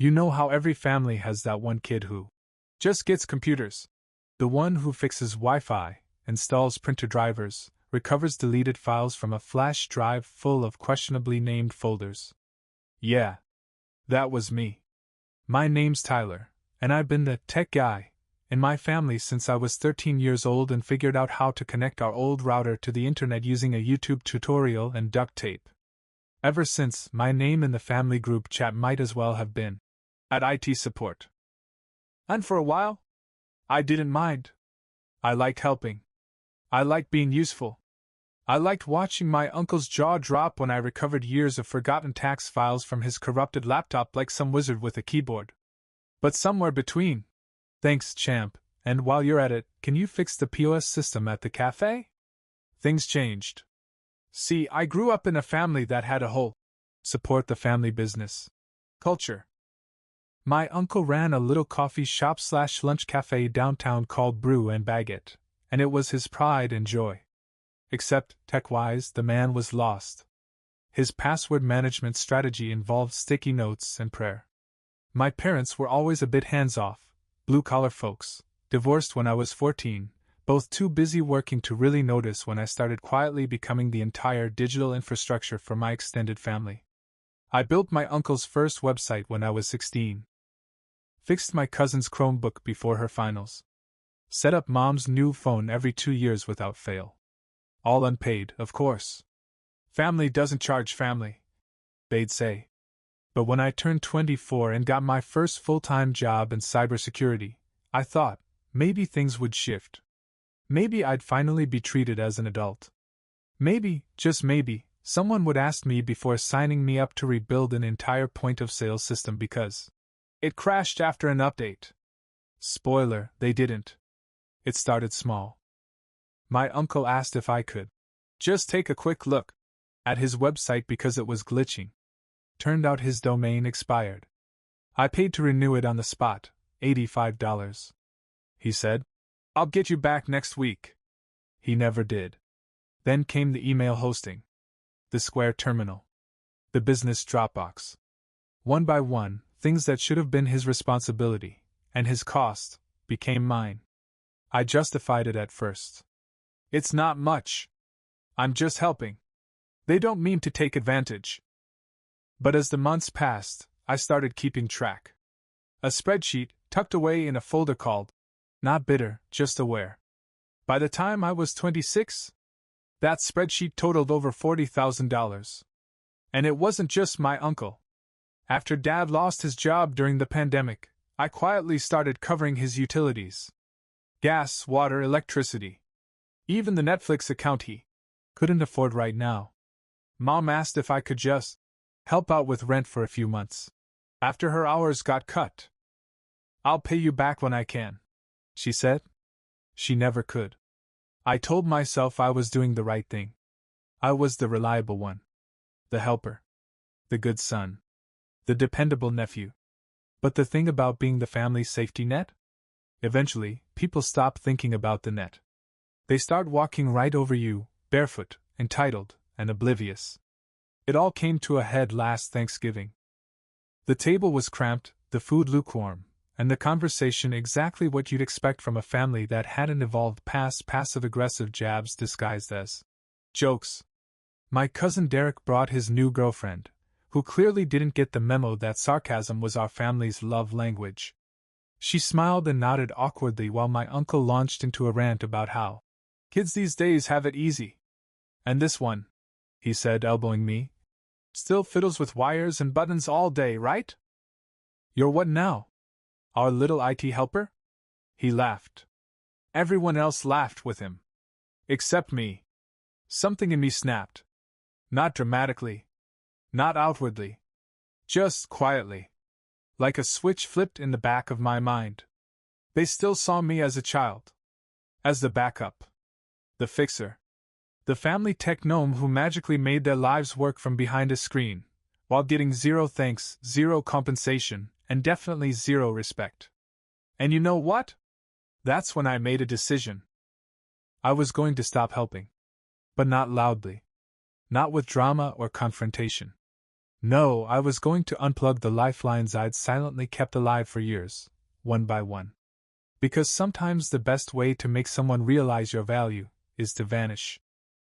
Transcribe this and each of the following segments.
You know how every family has that one kid who just gets computers. The one who fixes Wi-Fi, installs printer drivers, recovers deleted files from a flash drive full of questionably named folders. Yeah. That was me. My name's Tyler, and I've been the tech guy in my family since I was 13 years old and figured out how to connect our old router to the internet using a YouTube tutorial and duct tape. Ever since, my name in the family group chat might as well have been at IT support. And for a while, I didn't mind. I liked helping. I liked being useful. I liked watching my uncle's jaw drop when I recovered years of forgotten tax files from his corrupted laptop like some wizard with a keyboard. But somewhere between, thanks, champ, and while you're at it, can you fix the POS system at the cafe? Things changed. See, I grew up in a family that had a whole support the family business culture. My uncle ran a little coffee shop/lunch cafe downtown called Brew and Baguette, and it was his pride and joy. Except, tech-wise, the man was lost. His password management strategy involved sticky notes and prayer. My parents were always a bit hands-off, blue-collar folks, divorced when I was 14, both too busy working to really notice when I started quietly becoming the entire digital infrastructure for my extended family. I built my uncle's first website when I was 16. Fixed my cousin's Chromebook before her finals. Set up mom's new phone every 2 years without fail. All unpaid, of course. Family doesn't charge family, they'd say. But when I turned 24 and got my first full-time job in cybersecurity, I thought, maybe things would shift. Maybe I'd finally be treated as an adult. Maybe, just maybe, someone would ask me before signing me up to rebuild an entire point-of-sale system because it crashed after an update. Spoiler, they didn't. It started small. My uncle asked if I could just take a quick look at his website because it was glitching. Turned out his domain expired. I paid to renew it on the spot, $85. He said, "I'll get you back next week." He never did. Then came the email hosting, the Square terminal, the business Dropbox. One by one, things that should have been his responsibility, and his cost, became mine. I justified it at first. It's not much. I'm just helping. They don't mean to take advantage. But as the months passed, I started keeping track. A spreadsheet tucked away in a folder called Not Bitter, Just Aware. By the time I was 26, that spreadsheet totaled over $40,000. And it wasn't just my uncle. After Dad lost his job during the pandemic, I quietly started covering his utilities. Gas, water, electricity. Even the Netflix account he couldn't afford right now. Mom asked if I could just help out with rent for a few months. After her hours got cut. "I'll pay you back when I can," she said. She never could. I told myself I was doing the right thing. I was the reliable one. The helper. The good son. The dependable nephew. But the thing about being the family's safety net? Eventually, people stop thinking about the net. They start walking right over you, barefoot, entitled, and oblivious. It all came to a head last Thanksgiving. The table was cramped, the food lukewarm, and the conversation exactly what you'd expect from a family that hadn't evolved past passive-aggressive jabs disguised as jokes. My cousin Derek brought his new girlfriend, who clearly didn't get the memo that sarcasm was our family's love language. She smiled and nodded awkwardly while my uncle launched into a rant about how kids these days have it easy. "And this one," he said, elbowing me, "still fiddles with wires and buttons all day, right? You're what now? Our little IT helper?" He laughed. Everyone else laughed with him. Except me. Something in me snapped. Not dramatically. Not outwardly. Just quietly. Like a switch flipped in the back of my mind. They still saw me as a child. As the backup. The fixer. The family tech gnome who magically made their lives work from behind a screen, while getting zero thanks, zero compensation, and definitely zero respect. And you know what? That's when I made a decision. I was going to stop helping. But not loudly. Not with drama or confrontation. No, I was going to unplug the lifelines I'd silently kept alive for years, one by one. Because sometimes the best way to make someone realize your value is to vanish.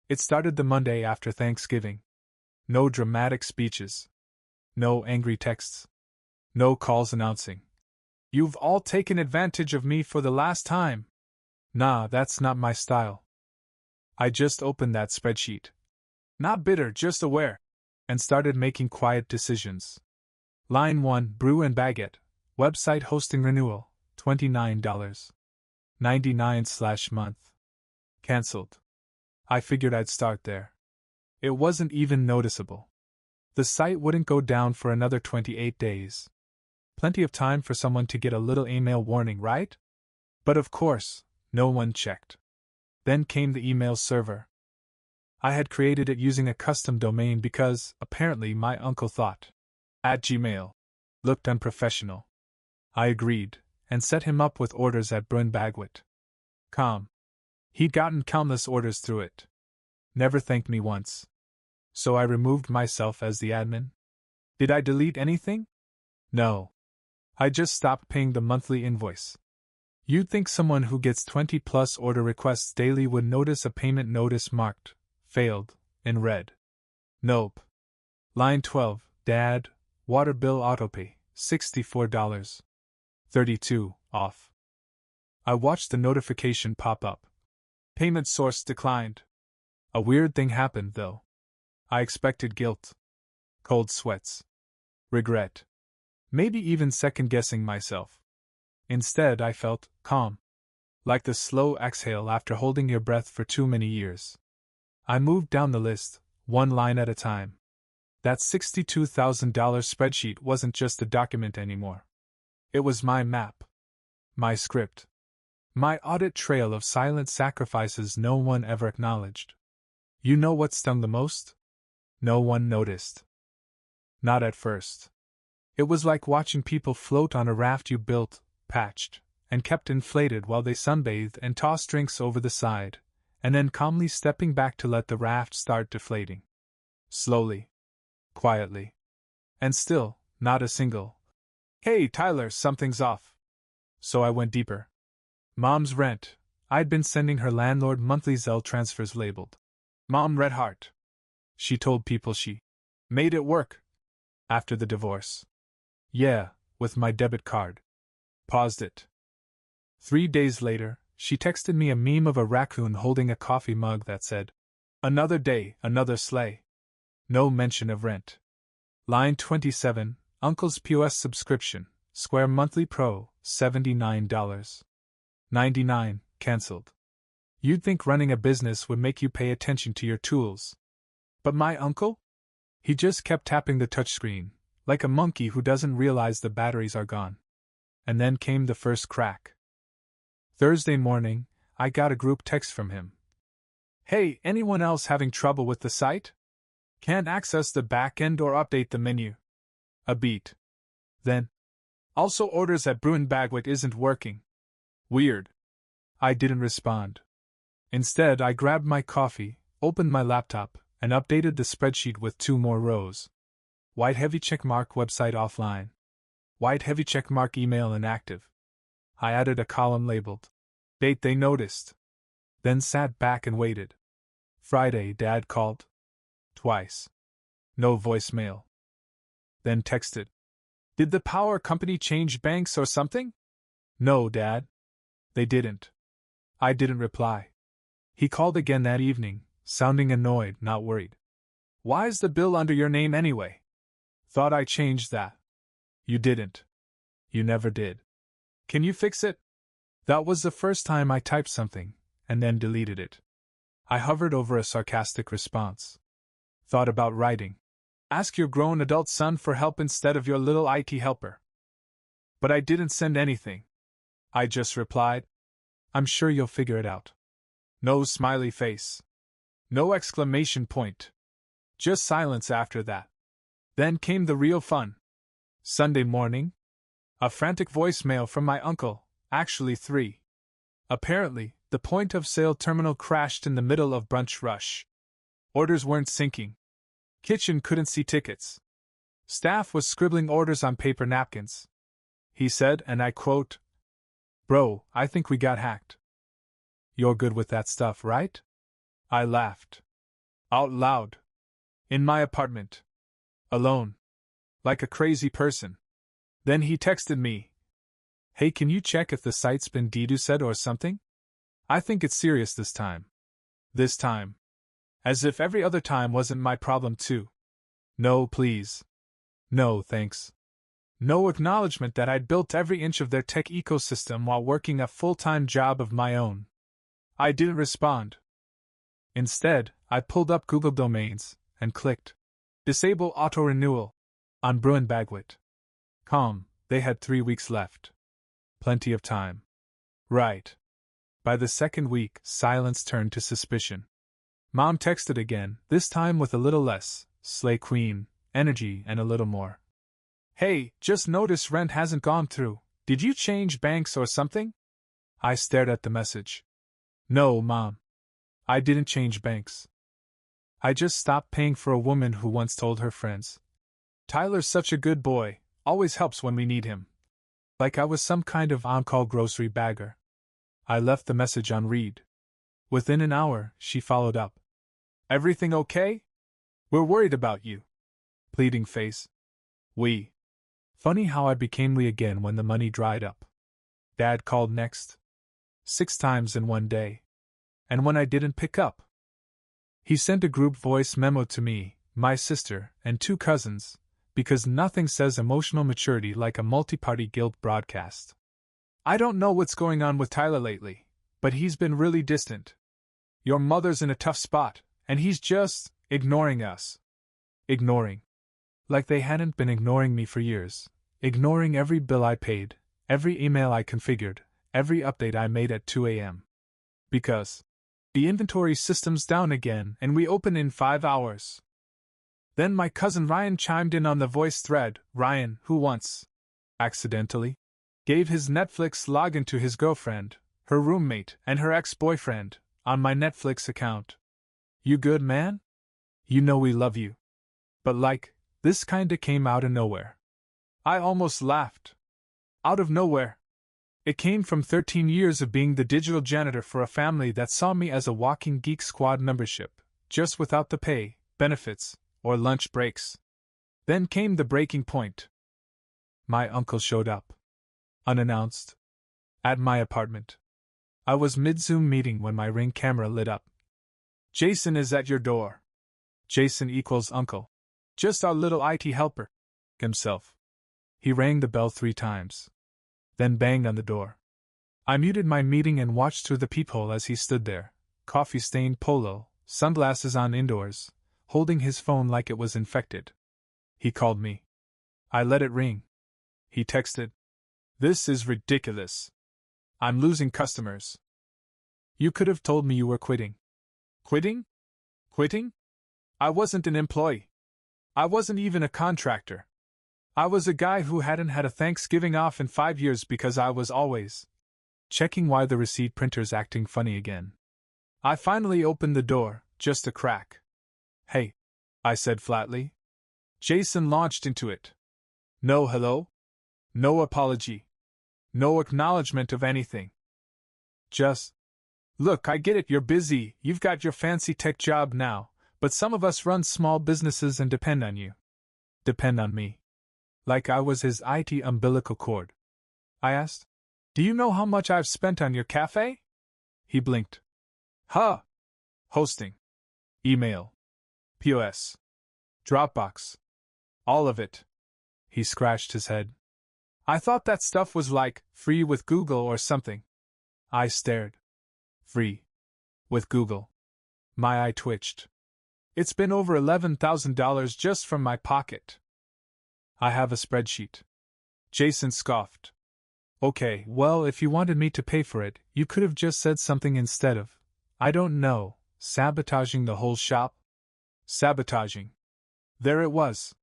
It started the Monday after Thanksgiving. No dramatic speeches. No angry texts. No calls announcing, "You've all taken advantage of me for the last time." Nah, that's not my style. I just opened that spreadsheet. Not bitter, just aware. And started making quiet decisions. Line 1, Brew and Baguette. Website hosting renewal, $29.99/month. Cancelled. I figured I'd start there. It wasn't even noticeable. The site wouldn't go down for another 28 days. Plenty of time for someone to get a little email warning, right? But of course, no one checked. Then came the email server. I had created it using a custom domain because, apparently, my uncle thought @Gmail looked unprofessional. I agreed, and set him up with orders at brunbagwit.com. He'd gotten countless orders through it. Never thanked me once. So I removed myself as the admin. Did I delete anything? No. I just stopped paying the monthly invoice. You'd think someone who gets 20+ order requests daily would notice a payment notice marked "Failed" in red. Nope. Line 12, Dad, water bill autopay, $64.32 off. I watched the notification pop up. Payment source declined. A weird thing happened, though. I expected guilt, cold sweats, regret, maybe even second-guessing myself. Instead, I felt calm, like the slow exhale after holding your breath for too many years. I moved down the list, one line at a time. That $62,000 spreadsheet wasn't just a document anymore. It was my map, my script, my audit trail of silent sacrifices no one ever acknowledged. You know what stung the most? No one noticed. Not at first. It was like watching people float on a raft you built, patched, and kept inflated while they sunbathed and tossed drinks over the side, and then calmly stepping back to let the raft start deflating. Slowly. Quietly. And still, not a single, "Hey, Tyler, something's off." So I went deeper. Mom's rent. I'd been sending her landlord monthly Zelle transfers labeled "Mom Red Heart." She told people she made it work after the divorce. Yeah, with my debit card. Paused it. 3 days later, she texted me a meme of a raccoon holding a coffee mug that said, "Another day, another sleigh." No mention of rent. Line 27, Uncle's POS subscription, Square Monthly Pro, $79.99, cancelled. You'd think running a business would make you pay attention to your tools. But my uncle? He just kept tapping the touchscreen, like a monkey who doesn't realize the batteries are gone. And then came the first crack. Thursday morning, I got a group text from him. "Hey, anyone else having trouble with the site? Can't access the backend or update the menu." A beat. Then, "Also orders at Bruin Bagwit isn't working." Weird. I didn't respond. Instead, I grabbed my coffee, opened my laptop, and updated the spreadsheet with 2 more rows. White heavy checkmark website offline. White heavy checkmark email inactive. I added a column labeled "Date they noticed." Then sat back and waited. Friday, Dad called. Twice. No voicemail. Then texted, "Did the power company change banks or something?" "No, Dad. They didn't." I didn't reply. He called again that evening, sounding annoyed, not worried. "Why's the bill under your name anyway? Thought I changed that." "You didn't. You never did. Can you fix it?" That was the first time I typed something, and then deleted it. I hovered over a sarcastic response. Thought about writing, "Ask your grown adult son for help instead of your little IT helper." But I didn't send anything. I just replied, "I'm sure you'll figure it out." No smiley face. No exclamation point. Just silence after that. Then came the real fun. Sunday morning. A frantic voicemail from my uncle, actually 3. Apparently, the point-of-sale terminal crashed in the middle of brunch rush. Orders weren't syncing. Kitchen couldn't see tickets. Staff was scribbling orders on paper napkins. He said, and I quote, "Bro, I think we got hacked." "You're good with that stuff, right?" I laughed. Out loud. In my apartment. Alone. Like a crazy person. Then he texted me. "Hey, can you check if the site's been DDoSed or something? I think it's serious this time." This time. As if every other time wasn't my problem too. No, please. No, thanks. No acknowledgement that I'd built every inch of their tech ecosystem while working a full-time job of my own. I didn't respond. Instead, I pulled up Google Domains and clicked Disable Auto-Renewal on bruinbagwit.com. They had 3 weeks left. Plenty of time. Right. By the second week, silence turned to suspicion. Mom texted again, this time with a little less Slay Queen energy and a little more. "Hey, just noticed rent hasn't gone through. Did you change banks or something?" I stared at the message. "No, Mom. I didn't change banks. I just stopped paying for a woman who once told her friends, 'Tyler's such a good boy, always helps when we need him.' Like I was some kind of on-call grocery bagger." I left the message on read. Within an hour, she followed up. "Everything okay? We're worried about you." Pleading face. "We." Funny how I became we again when the money dried up. Dad called next. 6 times in one day. And when I didn't pick up, he sent a group voice memo to me, my sister, and 2 cousins, because nothing says emotional maturity like a multi-party guilt broadcast. "I don't know what's going on with Tyler lately, but he's been really distant. Your mother's in a tough spot, and he's just ignoring us." Ignoring. Like they hadn't been ignoring me for years. Ignoring every bill I paid, every email I configured, every update I made at 2 a.m. Because the inventory system's down again and we open in 5 hours. Then my cousin Ryan chimed in on the voice thread, Ryan, who once, accidentally, gave his Netflix login to his girlfriend, her roommate, and her ex-boyfriend, on my Netflix account. "You good, man? You know we love you." But this kinda came out of nowhere. I almost laughed. Out of nowhere. It came from 13 years of being the digital janitor for a family that saw me as a walking Geek Squad membership, just without the pay, benefits, or lunch breaks. Then came the breaking point. My uncle showed up. Unannounced. At my apartment. I was mid-Zoom meeting when my Ring camera lit up. "Jason is at your door." Jason equals uncle. Just our little IT helper. Himself. He rang the bell 3 times. Then banged on the door. I muted my meeting and watched through the peephole as he stood there, coffee-stained polo, sunglasses on indoors, holding his phone like it was infected. He called me. I let it ring. He texted, "This is ridiculous. I'm losing customers. You could have told me you were quitting." Quitting? Quitting? I wasn't an employee. I wasn't even a contractor. I was a guy who hadn't had a Thanksgiving off in 5 years because I was always checking why the receipt printer's acting funny again. I finally opened the door, just a crack. "Hey," I said flatly. Jason launched into it. No hello. No apology. No acknowledgement of anything. Just, "Look, I get it, you're busy, you've got your fancy tech job now, but some of us run small businesses and depend on you." Depend on me. Like I was his IT umbilical cord. I asked, "Do you know how much I've spent on your cafe?" He blinked. "Huh. Hosting. Email. POS. Dropbox. All of it." He scratched his head. "I thought that stuff was free with Google or something." I stared. Free. With Google. My eye twitched. It's been over $11,000 just from my pocket. I have a spreadsheet. Jason scoffed. "Okay, well, if you wanted me to pay for it, you could have just said something instead of, I don't know, sabotaging the whole shop?" Sabotaging. There it was.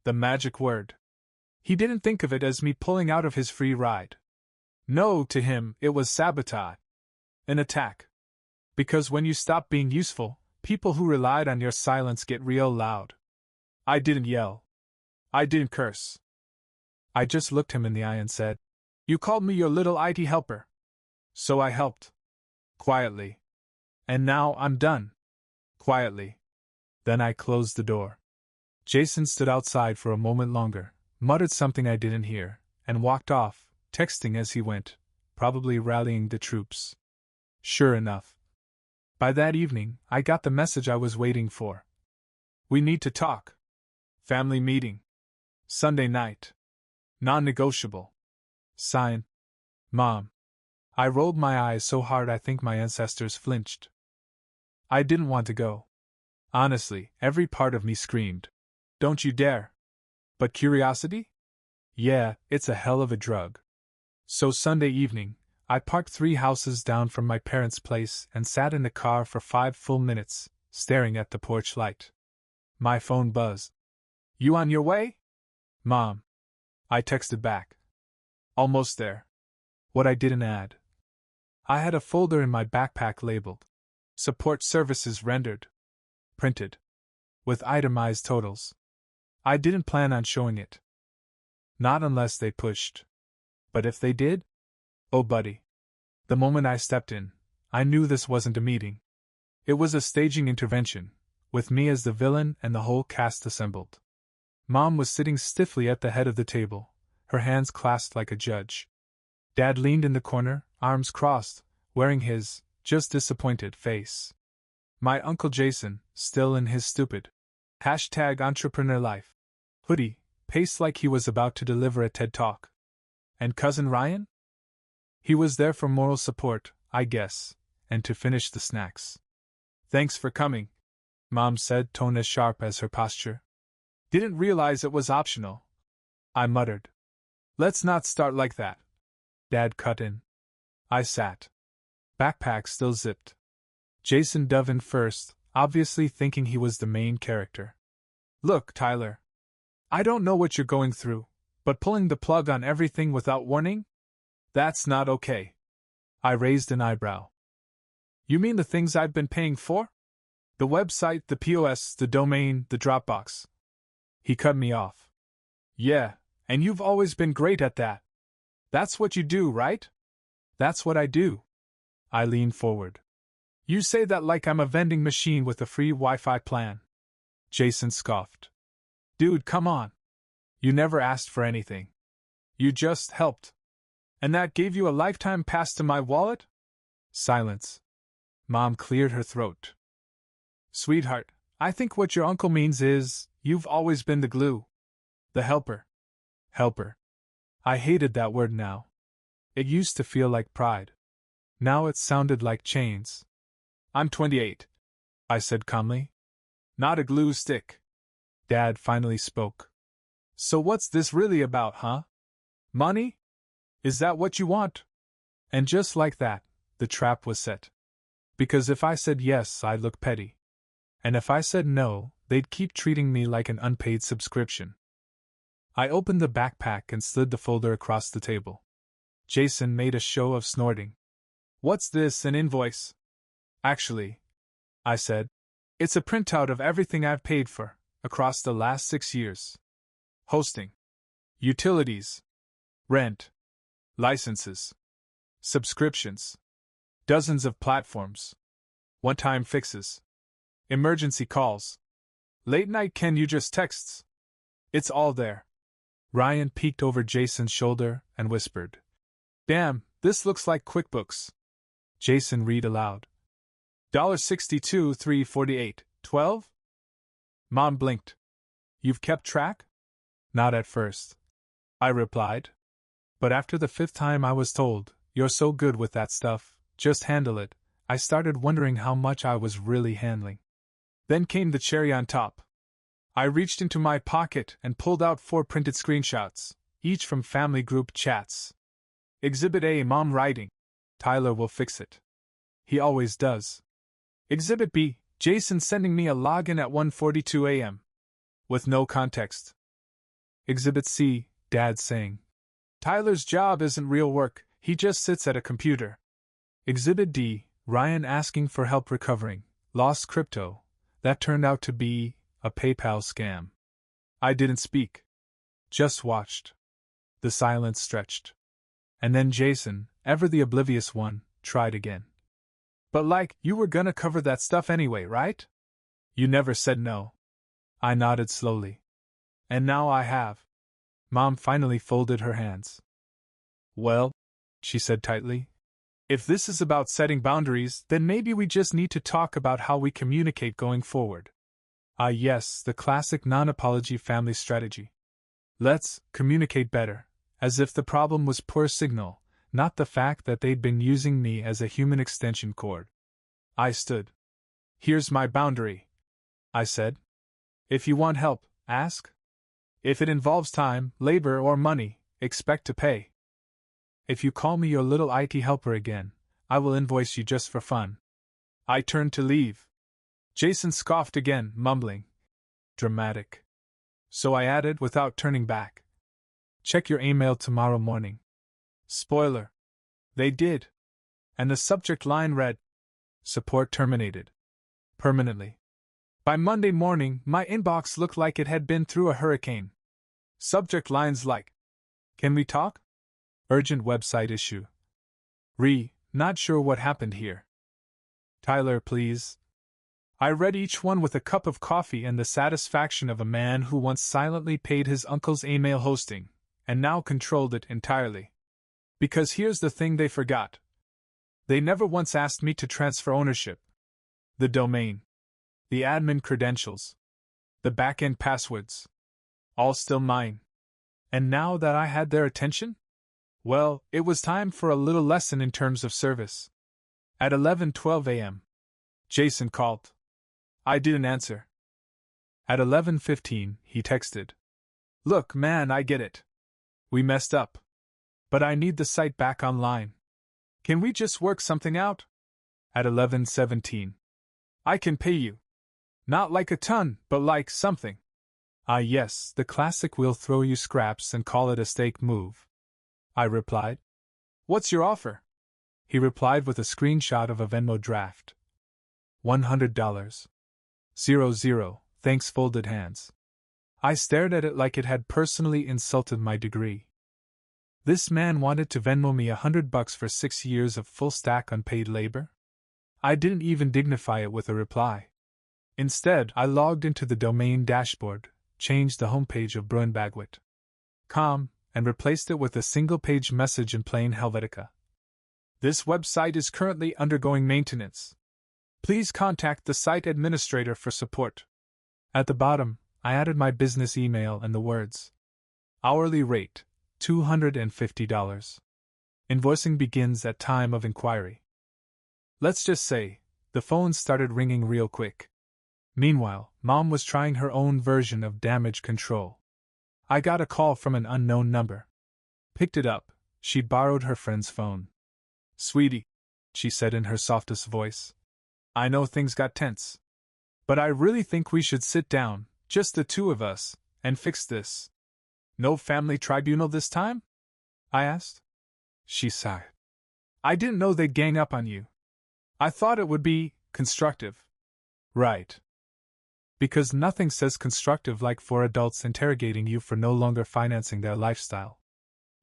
The magic word. He didn't think of it as me pulling out of his free ride. No, to him, it was sabotage. An attack. Because when you stop being useful, people who relied on your silence get real loud. I didn't yell. I didn't curse. I just looked him in the eye and said, "You called me your little IT helper. So I helped. Quietly. And now I'm done. Quietly." Then I closed the door. Jason stood outside for a moment longer, muttered something I didn't hear, and walked off, texting as he went, probably rallying the troops. Sure enough. By that evening, I got the message I was waiting for. "We need to talk. Family meeting. Sunday night. Non-negotiable. Sign. Mom." I rolled my eyes so hard I think my ancestors flinched. I didn't want to go. Honestly, every part of me screamed, "Don't you dare!" But curiosity? Yeah, it's a hell of a drug. So Sunday evening, I parked 3 houses down from my parents' place and sat in the car for 5 full minutes, staring at the porch light. My phone buzzed. "You on your way?" "Mom." I texted back. "Almost there." What I didn't add. I had a folder in my backpack labeled "Support Services Rendered." Printed. With itemized totals. I didn't plan on showing it. Not unless they pushed. But if they did? Oh, buddy. The moment I stepped in, I knew this wasn't a meeting. It was a staging intervention, with me as the villain and the whole cast assembled. Mom was sitting stiffly at the head of the table, her hands clasped like a judge. Dad leaned in the corner, arms crossed, wearing his just disappointed face. My Uncle Jason, still in his stupid #entrepreneur life hoodie, paced like he was about to deliver a TED Talk. And Cousin Ryan? He was there for moral support, I guess, and to finish the snacks. "Thanks for coming," Mom said, tone as sharp as her posture. "Didn't realize it was optional," I muttered. "Let's not start like that," Dad cut in. I sat. Backpack still zipped. Jason dove in first, obviously thinking he was the main character. "Look, Tyler. I don't know what you're going through, but pulling the plug on everything without warning? That's not okay." I raised an eyebrow. "You mean the things I've been paying for? The website, the POS, the domain, the Dropbox?" He cut me off. "Yeah, and you've always been great at that. That's what you do, right?" "That's what I do." I leaned forward. "You say that like I'm a vending machine with a free Wi-Fi plan." Jason scoffed. "Dude, come on. You never asked for anything. You just helped. And that gave you a lifetime pass to my wallet?" Silence. Mom cleared her throat. "Sweetheart, I think what your uncle means is, you've always been the glue. The helper." Helper. I hated that word now. It used to feel like pride. Now it sounded like chains. "I'm 28, I said calmly. "Not a glue stick." Dad finally spoke. "So what's this really about, huh? Money? Is that what you want?" And just like that, the trap was set. Because if I said yes, I'd look petty. And if I said no, they'd keep treating me like an unpaid subscription. I opened the backpack and slid the folder across the table. Jason made a show of snorting. "What's this, an invoice?" "Actually," I said, "it's a printout of everything I've paid for, across the last 6 years. Hosting. Utilities. Rent. Licenses. Subscriptions. Dozens of platforms. One-time fixes. Emergency calls. Late-night can you just texts. It's all there." Ryan peeked over Jason's shoulder and whispered, "Damn, this looks like QuickBooks." Jason read aloud. $62, $348, 12? Mom blinked. "You've kept track?" "Not at first," I replied. But after the 5th time I was told, "You're so good with that stuff, just handle it," I started wondering how much I was really handling. Then came the cherry on top. I reached into my pocket and pulled out 4 printed screenshots, each from family group chats. Exhibit A, Mom writing, "Tyler will fix it. He always does." Exhibit B, Jason sending me a login at 1:42 a.m. with no context. Exhibit C, Dad saying, "Tyler's job isn't real work, he just sits at a computer." Exhibit D, Ryan asking for help recovering lost crypto. That turned out to be a PayPal scam. I didn't speak. just watched. The silence stretched. And then Jason, ever the oblivious one, tried again. But you were gonna cover that stuff anyway, right? You never said no. I nodded slowly. And now I have. Mom finally folded her hands. Well, she said tightly, if this is about setting boundaries, then maybe we just need to talk about how we communicate going forward. Ah, yes, the classic non-apology family strategy. Let's communicate better, as if the problem was poor signal, not the fact that they'd been using me as a human extension cord. I stood. Here's my boundary, I said. If you want help, ask. If it involves time, labor, or money, expect to pay. If you call me your little IT helper again, I will invoice you just for fun. I turned to leave. Jason scoffed again, mumbling. Dramatic. So I added without turning back. Check your email tomorrow morning. Spoiler. They did. And the subject line read, Support terminated. Permanently. By Monday morning, my inbox looked like it had been through a hurricane. Subject lines like, Can we talk? Urgent website issue. Not sure what happened here. Tyler, please. I read each one with a cup of coffee and the satisfaction of a man who once silently paid his uncle's email hosting, and now controlled it entirely. Because here's the thing they forgot. They never once asked me to transfer ownership. The domain. The admin credentials. The back-end passwords. All still mine. And now that I had their attention? Well, it was time for a little lesson in terms of service. At 11:12 a.m. Jason called. I didn't answer. At 11:15, he texted. Look, man, I get it. We messed up. But I need the site back online. Can we just work something out? At 11:17. I can pay you. Not like a ton, but like something. Ah, yes, the classic we'll throw you scraps and call it a steak move. I replied. What's your offer? He replied with a screenshot of a Venmo draft. $100. 00, thanks, folded hands. I stared at it like it had personally insulted my degree. This man wanted to Venmo me $100 for 6 years of full-stack unpaid labor? I didn't even dignify it with a reply. Instead, I logged into the domain dashboard, changed the homepage of bruinbagwit.com, and replaced it with a single-page message in plain Helvetica. This website is currently undergoing maintenance. Please contact the site administrator for support. At the bottom, I added my business email and the words. Hourly rate, $250. Invoicing begins at time of inquiry. Let's just say, the phone started ringing real quick. Meanwhile, Mom was trying her own version of damage control. I got a call from an unknown number. Picked it up. She'd borrowed her friend's phone. Sweetie, she said in her softest voice. I know things got tense. But I really think we should sit down, just the two of us, and fix this. No family tribunal this time? I asked. She sighed. I didn't know they'd gang up on you. I thought it would be constructive. Right. Because nothing says constructive like 4 adults interrogating you for no longer financing their lifestyle.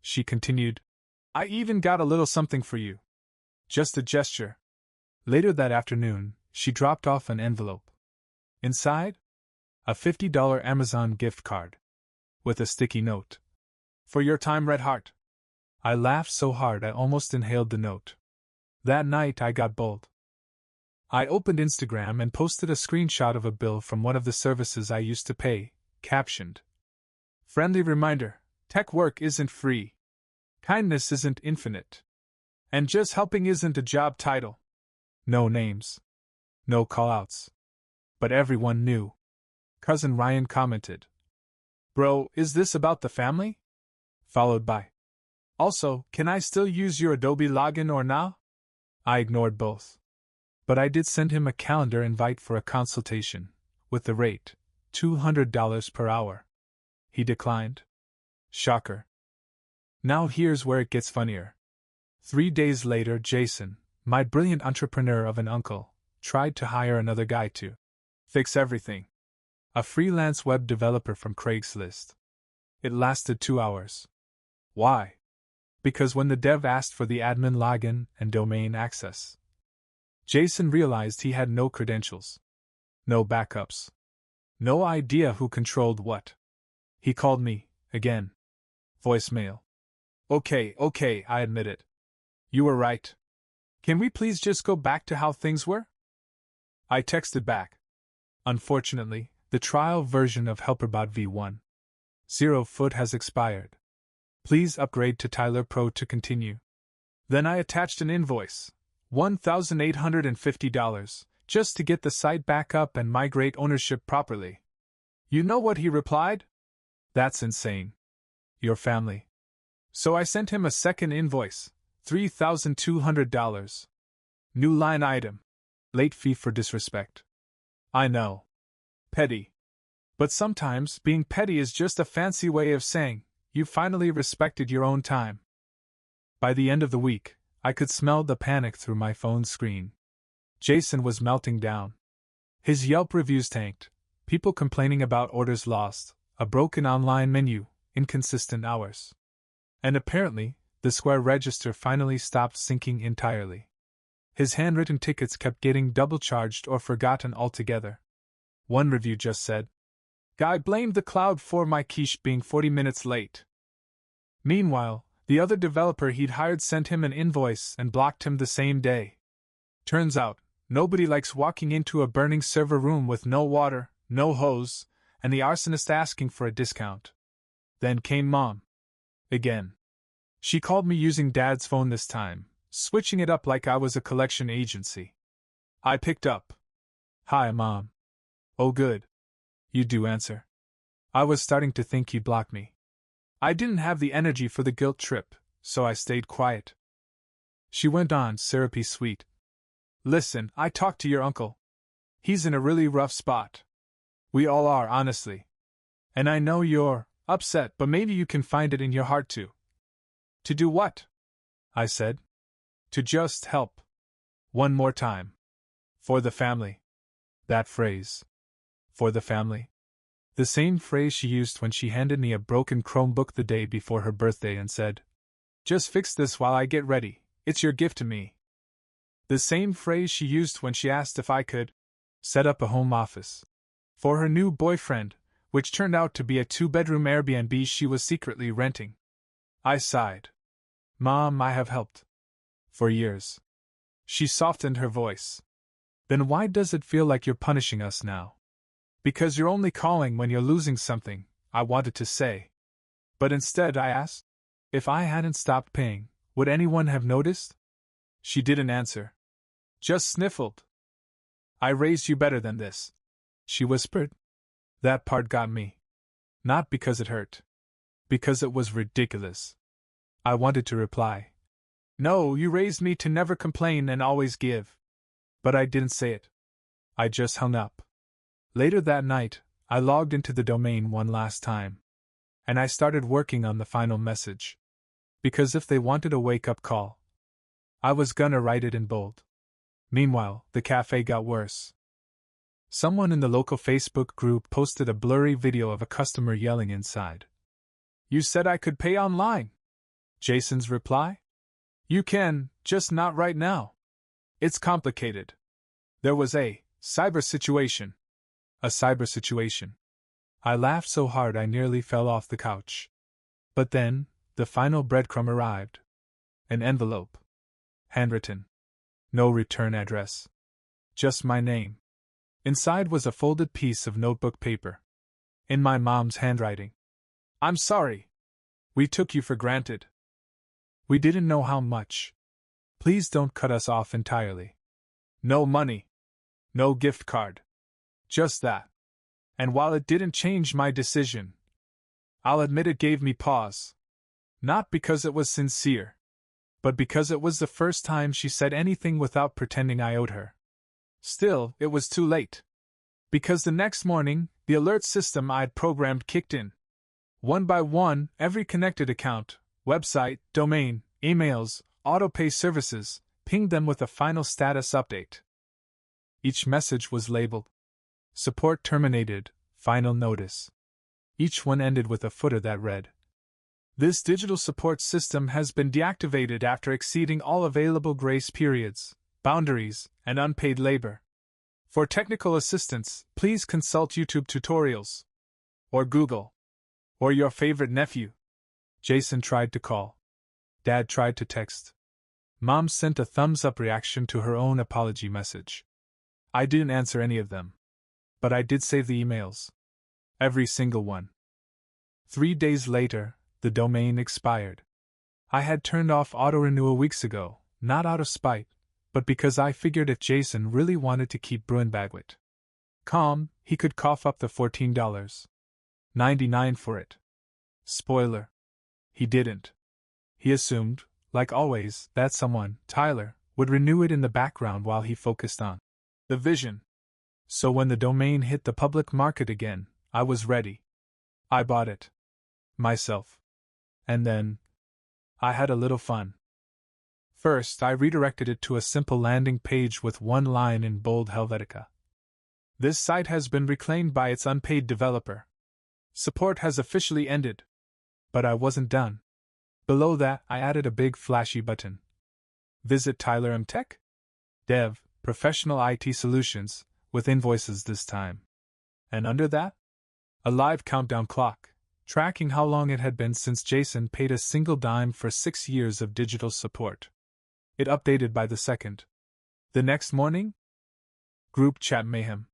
She continued. I even got a little something for you. Just a gesture. Later that afternoon, she dropped off an envelope. Inside? A $50 Amazon gift card. With a sticky note. For your time, Red Heart. I laughed so hard I almost inhaled the note. That night I got bold. I opened Instagram and posted a screenshot of a bill from one of the services I used to pay, captioned. Friendly reminder, tech work isn't free. Kindness isn't infinite. And just helping isn't a job title. No names. No callouts. But everyone knew. Cousin Ryan commented. Bro, is this about the family? Followed by. Also, can I still use your Adobe login or now? I ignored both. But I did send him a calendar invite for a consultation, with the rate, $200 per hour. He declined. Shocker. Now here's where it gets funnier. 3 days later, Jason, my brilliant entrepreneur of an uncle, tried to hire another guy to fix everything. A freelance web developer from Craigslist. It lasted 2 hours. Why? Because when the dev asked for the admin login and domain access, Jason realized he had no credentials, no backups, no idea who controlled what. He called me, again. Voicemail. Okay, I admit it. You were right. Can we please just go back to how things were? I texted back. Unfortunately, the trial version of HelperBot v1.0 foot has expired. Please upgrade to Tyler Pro to continue. Then I attached an invoice, $1,850, just to get the site back up and migrate ownership properly. You know what he replied? That's insane. Your family. So I sent him a second invoice, $3,200. New line item. Late fee for disrespect. I know. Petty. But sometimes being petty is just a fancy way of saying, you finally respected your own time. By the end of the week, I could smell the panic through my phone screen. Jason was melting down. His Yelp reviews tanked, people complaining about orders lost, a broken online menu, inconsistent hours. And apparently, the Square register finally stopped syncing entirely. His handwritten tickets kept getting double-charged or forgotten altogether. One review just said, "Guy blamed the cloud for my quiche being 40 minutes late." Meanwhile, the other developer he'd hired sent him an invoice and blocked him the same day. Turns out, nobody likes walking into a burning server room with no water, no hose, and the arsonist asking for a discount. Then came Mom. Again. She called me using Dad's phone this time, switching it up like I was a collection agency. I picked up. "Hi, Mom." "Oh, good. You do answer." I was starting to think you'd block me. I didn't have the energy for the guilt trip, so I stayed quiet. She went on, syrupy sweet. "Listen, I talked to your uncle. He's in a really rough spot. We all are, honestly. And I know you're upset, but maybe you can find it in your heart to." "To do what?" I said. "To just help. One more time. For the family." That phrase. For the family. The same phrase she used when she handed me a broken Chromebook the day before her birthday and said, "Just fix this while I get ready, it's your gift to me." The same phrase she used when she asked if I could set up a home office for her new boyfriend, which turned out to be a 2-bedroom Airbnb she was secretly renting. I sighed. "Mom, I have helped. For years." She softened her voice. "Then why does it feel like you're punishing us now?" "Because you're only calling when you're losing something," I wanted to say. But instead I asked, if I hadn't stopped paying, would anyone have noticed? She didn't answer. Just sniffled. "I raised you better than this," she whispered. That part got me. Not because it hurt. Because it was ridiculous. I wanted to reply, "No, you raised me to never complain and always give." But I didn't say it. I just hung up. Later that night, I logged into the domain one last time. And I started working on the final message. Because if they wanted a wake-up call, I was gonna write it in bold. Meanwhile, the cafe got worse. Someone in the local Facebook group posted a blurry video of a customer yelling inside. "You said I could pay online." Jason's reply? "You can, just not right now. It's complicated. There was a cyber situation." A cyber situation. I laughed so hard I nearly fell off the couch. But then, the final breadcrumb arrived. An envelope. Handwritten. No return address. Just my name. Inside was a folded piece of notebook paper. In my mom's handwriting. "I'm sorry. We took you for granted. We didn't know how much. Please don't cut us off entirely. No money. No gift card. Just that." And while it didn't change my decision, I'll admit it gave me pause. Not because it was sincere, but because it was the first time she said anything without pretending I owed her. Still, it was too late. Because the next morning, the alert system I'd programmed kicked in. One by one, every connected account, website, domain, emails, autopay services, pinged them with a final status update. Each message was labeled Support terminated, final notice. Each one ended with a footer that read, "This digital support system has been deactivated after exceeding all available grace periods, boundaries, and unpaid labor. For technical assistance, please consult YouTube tutorials. Or Google. Or your favorite nephew." Jason tried to call. Dad tried to text. Mom sent a thumbs-up reaction to her own apology message. I didn't answer any of them. But I did save the emails. Every single one. 3 days later, the domain expired. I had turned off auto-renewal weeks ago, not out of spite, but because I figured if Jason really wanted to keep Bruinbagwit.com, he could cough up the $14.99 for it. Spoiler. He didn't. He assumed, like always, that someone, Tyler, would renew it in the background while he focused on the vision. So when the domain hit the public market again, I was ready. I bought it. Myself. And then, I had a little fun. First, I redirected it to a simple landing page with one line in bold Helvetica. This site has been reclaimed by its unpaid developer. Support has officially ended. But I wasn't done. Below that, I added a big flashy button. Visit Tyler M. Tech? Dev, Professional IT Solutions, with invoices this time. And under that? A live countdown clock, tracking how long it had been since Jason paid a single dime for 6 years of digital support. It updated by the second. The next morning? Group chat mayhem.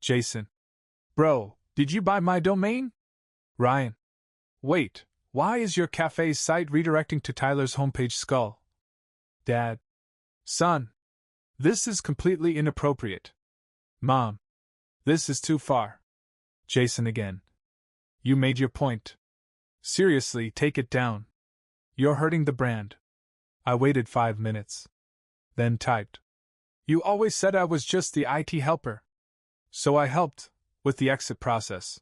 Jason. Bro, did you buy my domain? Ryan. Wait, why is your cafe's site redirecting to Tyler's homepage skull? Dad. Son. This is completely inappropriate. Mom. This is too far. Jason again. You made your point. Seriously, take it down. You're hurting the brand. I waited 5 minutes. Then typed. You always said I was just the IT helper. So I helped, with the exit process.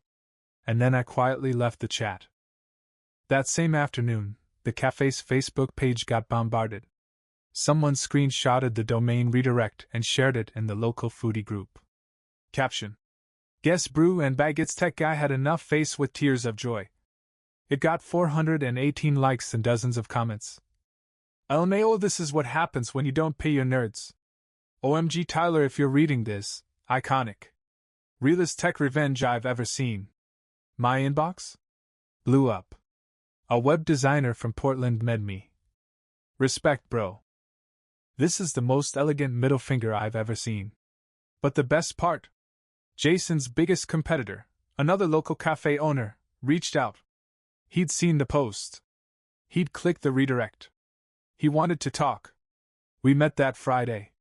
And then I quietly left the chat. That same afternoon, the cafe's Facebook page got bombarded. Someone screenshotted the domain redirect and shared it in the local foodie group. Caption. Guess Brew and Baggett's tech guy had enough face with tears of joy. It got 418 likes and dozens of comments. LMAO, this is what happens when you don't pay your nerds. OMG Tyler, if you're reading this, iconic. Realest tech revenge I've ever seen. My inbox? Blew up. A web designer from Portland med me. Respect, bro. This is the most elegant middle finger I've ever seen. But the best part? Jason's biggest competitor, another local cafe owner, reached out. He'd seen the post. He'd clicked the redirect. He wanted to talk. We met that Friday.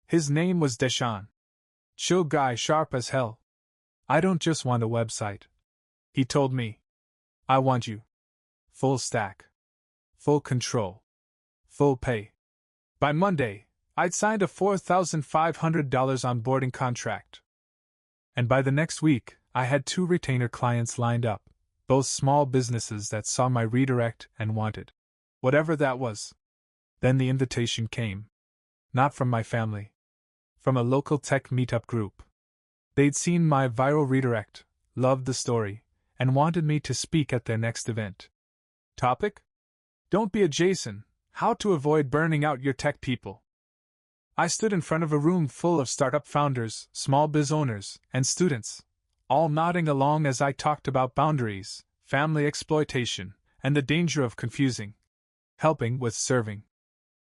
His name was Deshaun. Chill guy, sharp as hell. I don't just want a website. He told me. I want you. Full stack. Full control. Full pay. By Monday, I'd signed a $4,500 onboarding contract. And by the next week, I had 2 retainer clients lined up, both small businesses that saw my redirect and wanted whatever that was. Then the invitation came. Not from my family. From a local tech meetup group. They'd seen my viral redirect, loved the story, and wanted me to speak at their next event. Topic? Don't be a Jason, how to avoid burning out your tech people. I stood in front of a room full of startup founders, small biz owners, and students, all nodding along as I talked about boundaries, family exploitation, and the danger of confusing helping with serving.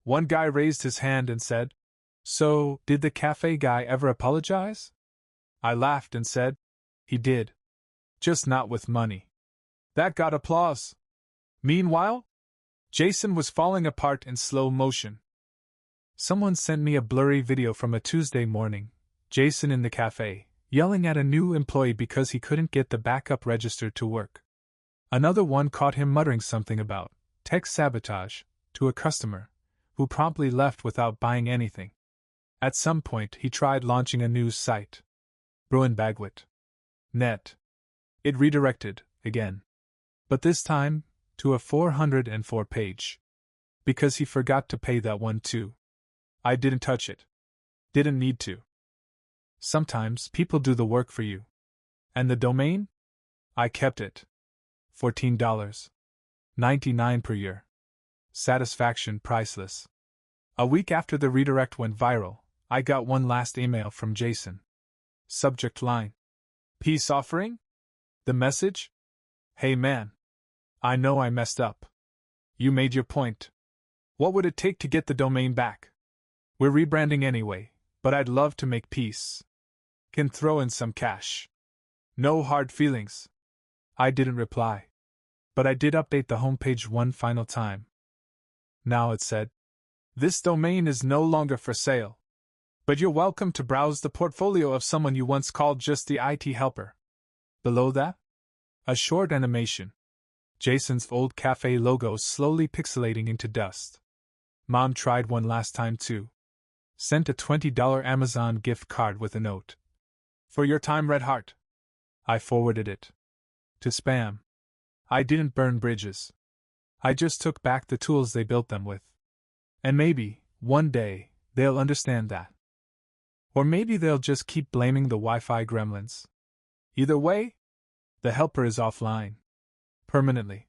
One guy raised his hand and said, So, did the cafe guy ever apologize? I laughed and said, He did. Just not with money. That got applause. Meanwhile, Jason was falling apart in slow motion. Someone sent me a blurry video from a Tuesday morning, Jason in the cafe, yelling at a new employee because he couldn't get the backup register to work. Another one caught him muttering something about tech sabotage to a customer, who promptly left without buying anything. At some point, he tried launching a news site. Bruinbagwit.net. It redirected, again. But this time, to a 404 page. Because he forgot to pay that one too. I didn't touch it. Didn't need to. Sometimes people do the work for you. And the domain? I kept it. $14.99 per year. Satisfaction priceless. A week after the redirect went viral, I got one last email from Jason. Subject line: Peace offering? The message? Hey man. I know I messed up. You made your point. What would it take to get the domain back? We're rebranding anyway, but I'd love to make peace. Can throw in some cash. No hard feelings. I didn't reply. But I did update the homepage one final time. Now it said, this domain is no longer for sale. But you're welcome to browse the portfolio of someone you once called just the IT helper. Below that? A short animation. Jason's old cafe logo slowly pixelating into dust. Mom tried one last time too. Sent a $20 Amazon gift card with a note. For your time, Red Heart. I forwarded it. To spam. I didn't burn bridges. I just took back the tools they built them with. And maybe, one day, they'll understand that. Or maybe they'll just keep blaming the Wi-Fi gremlins. Either way, the helper is offline. Permanently.